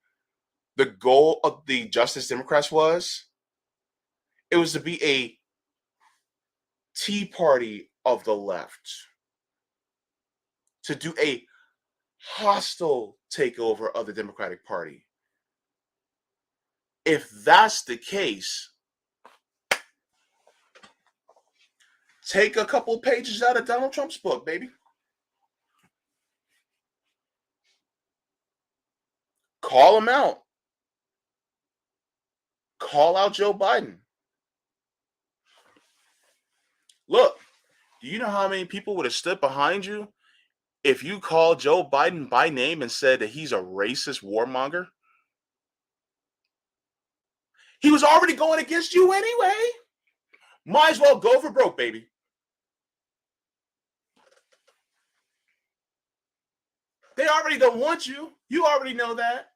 Speaker 1: the goal of the Justice Democrats was? It was to be a Tea Party of the left, to do a hostile takeover of the Democratic Party. If that's the case, take a couple pages out of Donald Trump's book, baby. Call him out. Call out Joe Biden. Look, do you know how many people would have stood behind you if you called Joe Biden by name and said that he's a racist warmonger? He was already going against you anyway. Might as well go for broke, baby. They already don't want you. You already know that.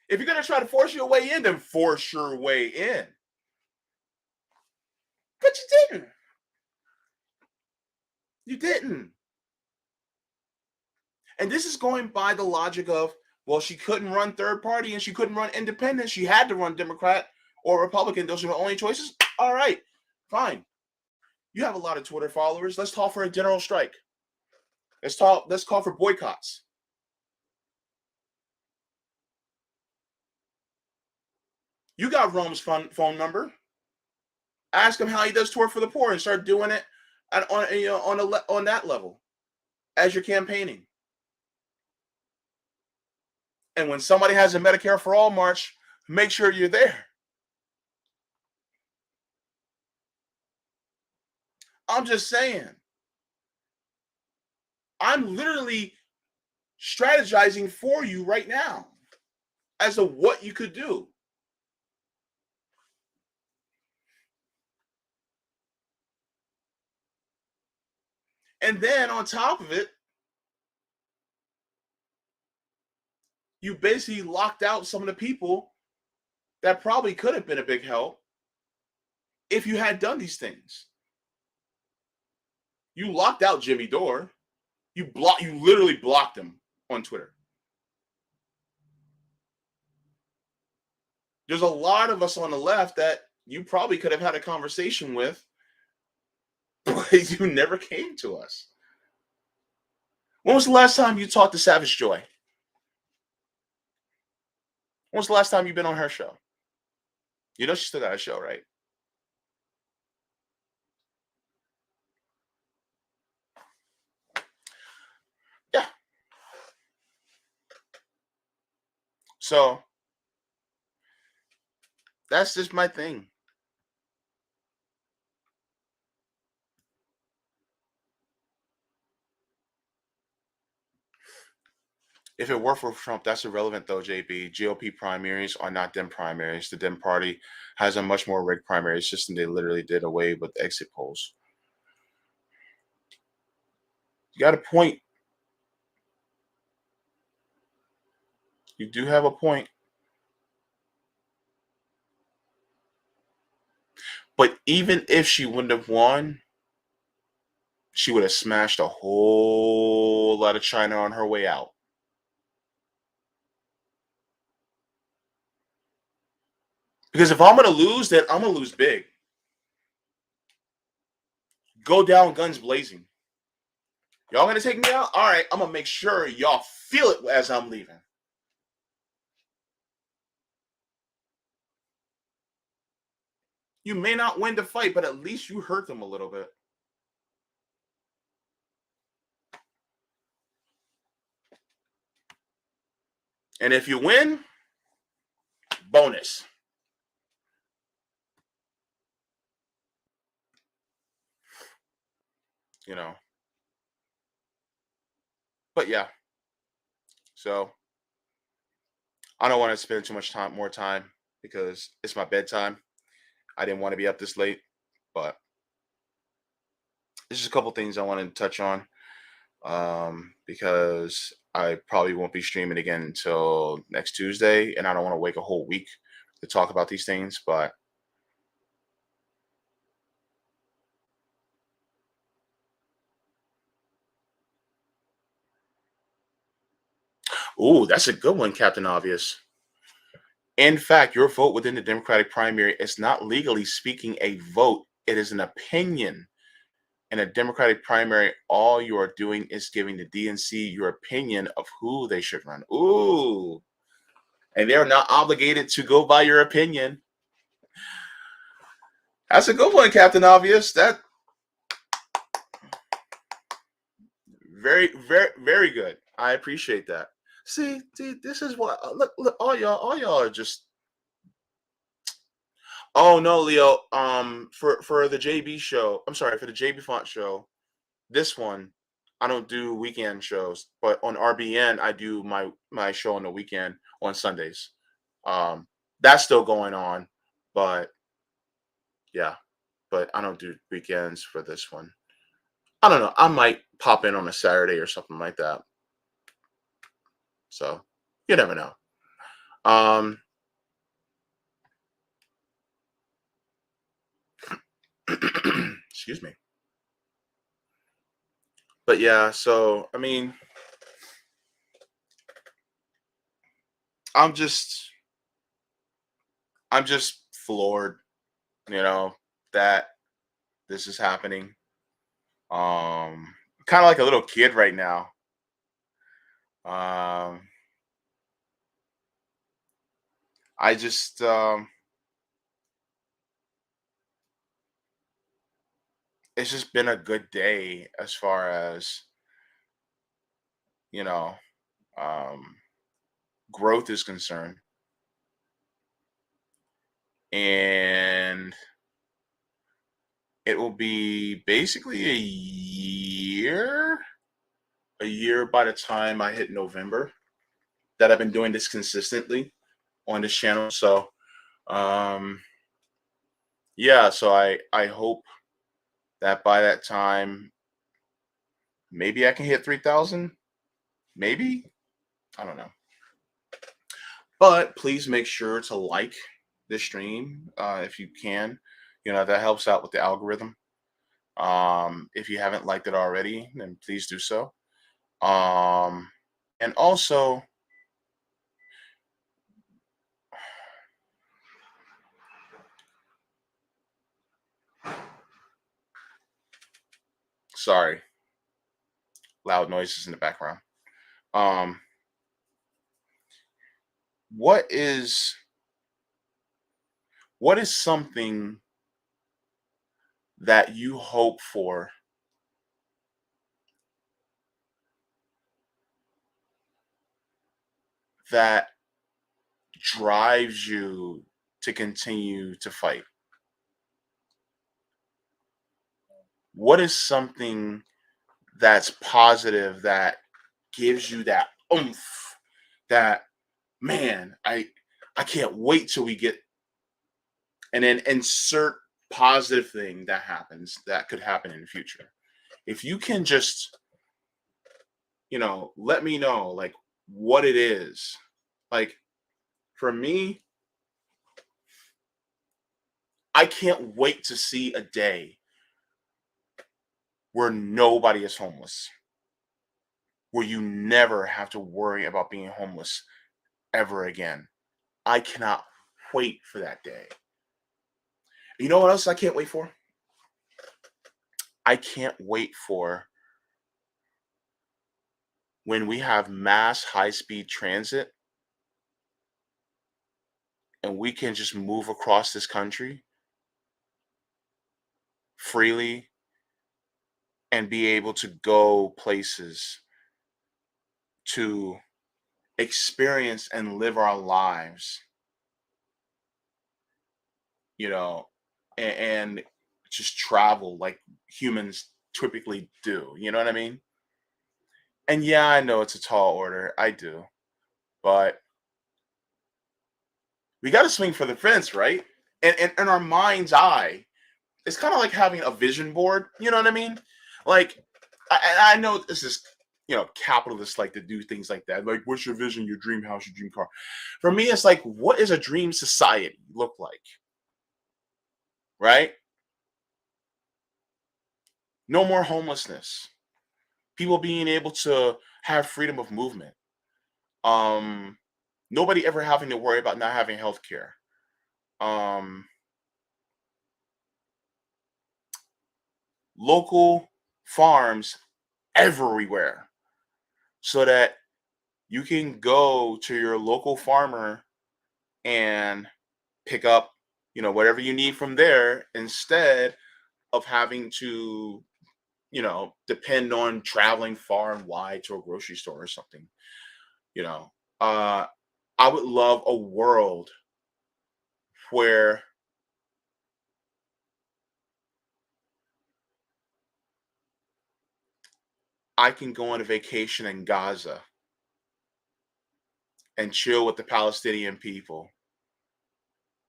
Speaker 1: If you're going to try to force your way in, then force your way in. But you didn't. You didn't. And this is going by the logic of, well, she couldn't run third party and she couldn't run independent. She had to run Democrat or Republican. Those are the only choices. All right, fine. You have a lot of Twitter followers. Let's call for a general strike. Let's call for boycotts. You got Rome's phone number. Ask him how he does tour for the poor and start doing it on that level as you're campaigning. And when somebody has a Medicare for All march, make sure you're there. I'm just saying. I'm literally strategizing for you right now as to what you could do. And then on top of it, you basically locked out some of the people that probably could have been a big help if you had done these things. You locked out Jimmy Dore. You literally blocked him on Twitter. There's a lot of us on the left that you probably could have had a conversation with, but you never came to us. When was the last time you talked to Savage Joy? When was the last time you've been on her show? You know she still got a show, right? Yeah. So that's just my thing. If it were for Trump, that's irrelevant though, JB. GOP primaries are not Dem primaries. The Dem party has a much more rigged primary system. They literally did away with exit polls. You got a point. You do have a point. But even if she wouldn't have won, she would have smashed a whole lot of China on her way out. Because if I'm going to lose, then I'm going to lose big. Go down guns blazing. Y'all going to take me out? All right, I'm going to make sure y'all feel it as I'm leaving. You may not win the fight, but at least you hurt them a little bit. And if you win, bonus. you know. But yeah, so I don't want to spend too much more time, because it's my bedtime. I didn't want to be up this late, but there's just a couple things I want to touch on, because I probably won't be streaming again until next Tuesday, and I don't want to wait a whole week to talk about these things. But ooh, that's a good one, Captain Obvious. In fact, your vote within the Democratic primary is not, legally speaking, a vote. It is an opinion. In a Democratic primary, all you are doing is giving the DNC your opinion of who they should run. Ooh. And they're not obligated to go by your opinion. That's a good one, Captain Obvious. That very good. I appreciate that. See, this is what look, all y'all are just. Oh no, Leo. For the JB show, I'm sorry, for the Jaybefaunt show, this one, I don't do weekend shows, but on RBN I do my show on the weekend on Sundays. Um, that's still going on, but yeah, but I don't do weekends for this one. I don't know. I might pop in on a Saturday or something like that. So you never know. Um, excuse me. But yeah, so I mean, I'm just I'm just floored, you know, that this is happening. Kind of like a little kid right now. Um, I just it's just been a good day as far as, you know, um growth is concerned. And it will be basically a year by the time I hit November, that I've been doing this consistently on this channel. So um yeah, so I hope that by that time maybe I can hit 3,000, maybe. I don't know. But please make sure to like this stream, if you can. That helps out with the algorithm. If you haven't liked it already, then please do so. Um, and also, sorry, loud noises in the background. Um, what is what is something that you hope for, that drives you to continue to fight? What is something that's positive, that gives you that oomph, that, man, I can't wait till we get, and then insert positive thing that happens, that could happen in the future. If you can just, let me know, like, what it is. Like, for me, I can't wait to see a day where nobody is homeless, where you never have to worry about being homeless ever again. I cannot wait for that day. You know what else I can't wait for? I can't wait for when we have mass high speed transit, and we can just move across this country freely and be able to go places to experience and live our lives, you know, and just travel like humans typically do. You know what I mean? And yeah, I know it's a tall order. I do. But we got to swing for the fence, right? And in our mind's eye, it's kind of like having a vision board. You know what I mean? Like, I know this is, capitalists like to do things like that. Like, what's your vision, your dream house, your dream car? For me, it's like, what does a dream society look like? Right? No more homelessness. People being able to have freedom of movement. Um, Nobody ever having to worry about not having health care. Um, Local farms everywhere so that you can go to your local farmer and pick up, whatever you need from there instead of having to, depend on traveling far and wide to a grocery store or something. You know, uh, I would love a world where I can go on a vacation in Gaza and chill with the Palestinian people,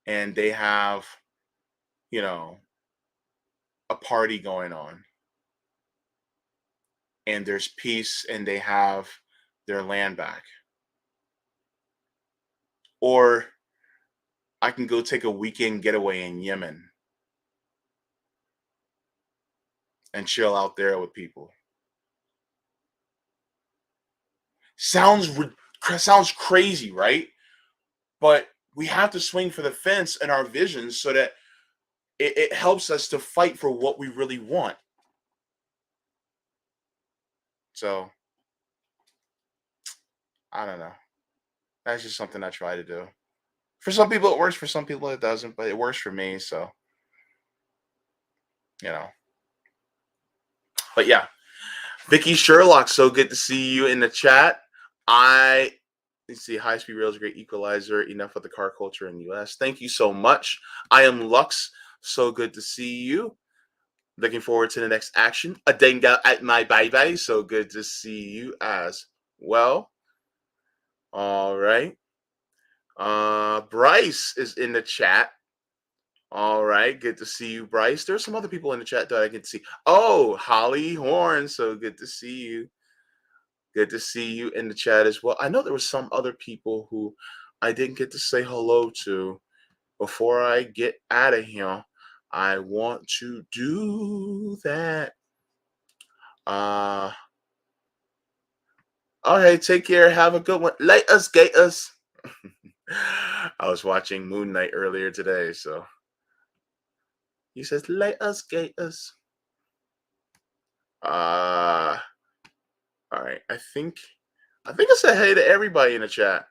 Speaker 1: and they have, you know, a party going on, and there's peace, and they have their land back. Or I can go take a weekend getaway in Yemen and chill out there with people. Sounds crazy, right? But we have to swing for the fence in our visions so that it helps us to fight for what we really want. So I don't know. That's just something I try to do. For some people it works, for some people it doesn't, but it works for me. So, you know. But yeah, Vicky Sherlock, so good to see you in the chat. Let's see, high speed rail is a great equalizer. Enough of the car culture in the US. Thank you so much. I am Lux. So good to see you. Looking forward to the next action. Adenga at my bye. So good to see you as well. All right. Bryce is in the chat. All right, good to see you, Bryce. There's some other people in the chat that I can see. Oh, Holly Horn, so good to see you. Good to see you in the chat as well. I know there was some other people who I didn't get to say hello to before I get out of here. I want to do that. Okay, take care. Have a good one. Let us get us. I was watching Moon Knight earlier today, so he says, "Let us get us." Uh all right. I think I said hey to everybody in the chat.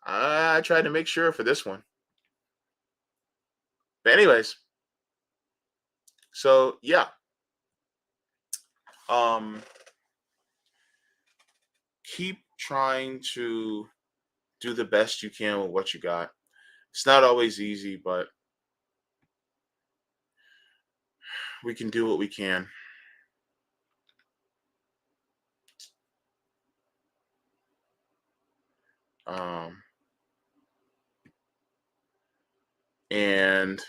Speaker 1: I tried to make sure for this one. But anyways, so yeah. Um Keep trying to do the best you can with what you got. It's not always easy, but we can do what we can. Um and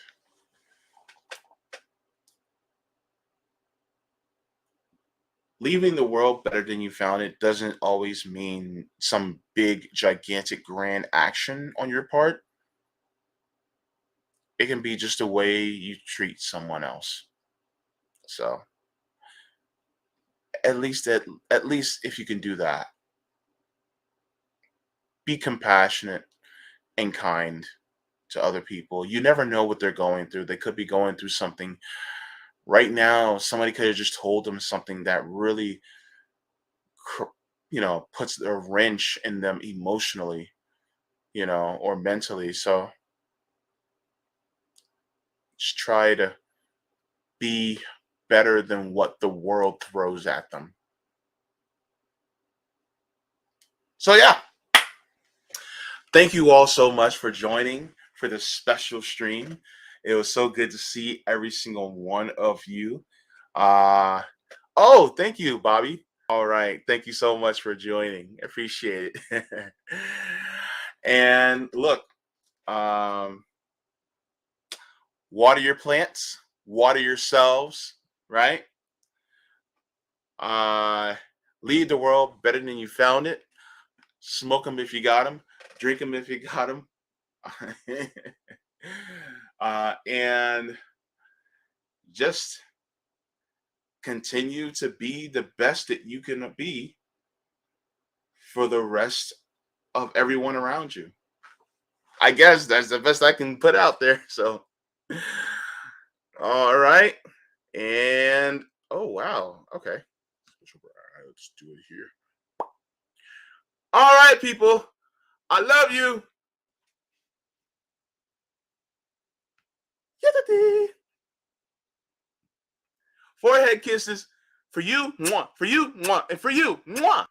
Speaker 1: leaving the world better than you found it doesn't always mean some big, gigantic, grand action on your part. It can be just a way you treat someone else. So at least if you can do that, be compassionate and kind to other people. You never know what they're going through. They could be going through something right now. Somebody could have just told them something that really, puts a wrench in them emotionally, or mentally. So just try to be better than what the world throws at them. So yeah, thank you all so much for joining for this special stream. It was so good to see every single one of you. Uh oh, thank you, Bobby. All right. Thank you so much for joining. Appreciate it. And look, um, water your plants, water yourselves, right? Uh, lead the world better than you found it. Smoke them if you got them. Drink them if you got them. And just continue to be the best that you can be for the rest of everyone around you. I guess that's the best I can put out there. So, all right. And oh, wow. Okay. Let's do it here. All right, people. I love you. Forehead kisses for you, mwah, for you, mwah, and for you, mwah.